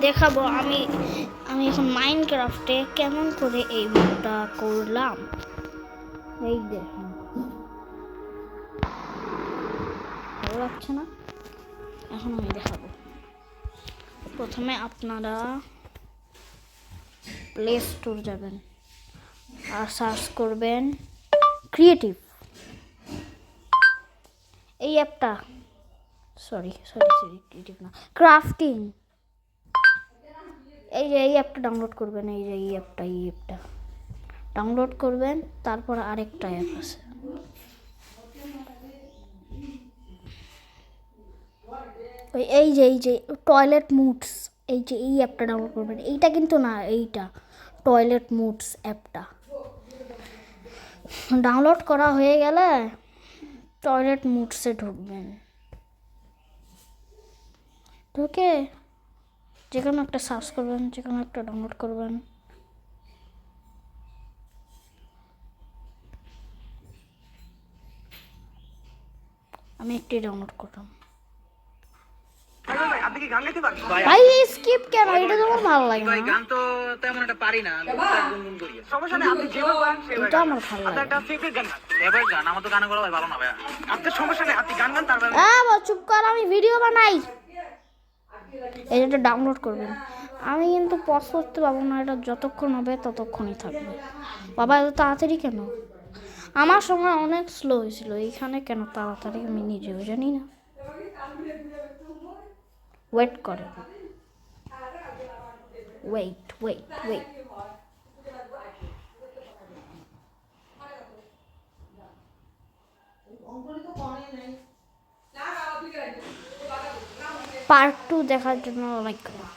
দেখাবো আমি আমি এখন মাইনক্রাফটে কেমন করে এই ভিডিওটা করলাম। এই দেখুন, ভালো লাগছে না? এখন আমি দেখাবো। প্রথমে আপনারা প্লে স্টোর যাবেন আর সার্চ করবেন ক্রিয়েটিভ, এই অ্যাপটা, সরি ক্রিয়েটিভ না, ক্রাফটিং। এই যে এই অ্যাপটা ডাউনলোড করবেন, এই যে এই অ্যাপটা ডাউনলোড করবেন। তারপর আরেকটা অ্যাপ আছে, এই যে টয়লেট মুডস, এই অ্যাপটা ডাউনলোড করবেন। এইটা কিন্তু না, এইটা টয়লেট মুডস অ্যাপটা ডাউনলোড করা হয়ে গেলে টয়লেট মুডসে ঢুকবেন। ঢুকে যেখানে একটা সার্চ করবেন, যেখানে একটা ডাউনলোড করবেন। আমি একটি ডাউনলোড করলাম। আপনি কি গান গাইতে পারেন? ভাই স্কিপ কেন? এটা তো আমার ভালো লাগে ভাই না। গান তো তেমন একটা পারি না, আমি গুনগুন করি। সমস্যা নেই, আপনি যেভাবে পারেন সেভাবে এটা গান। আমার ভালো আপনার লাগে। একটা ফেভারিট গান, ফেভারিট গান আমার তো গানগুলো ভাই ভালো না ভাই। আপনার সমস্যা নেই, আপনি গান গান তারপর চুপ কর, আমি ভিডিও বানাই। এই যেটা ডাউনলোড করবেন। আমি কিন্তু পজ করতে পারবো না, এটা যতক্ষণ হবে ততক্ষণই থাকবে। বাবা এত তাড়াতাড়ি কেন? আমার সময় অনেক স্লো হয়েছিল, এইখানে কেন তাড়াতাড়ি আমি নিজেও জানি না। ওয়েট করে, ওয়েট। পার্ট 2 দেখার জন্য লাইক করুন।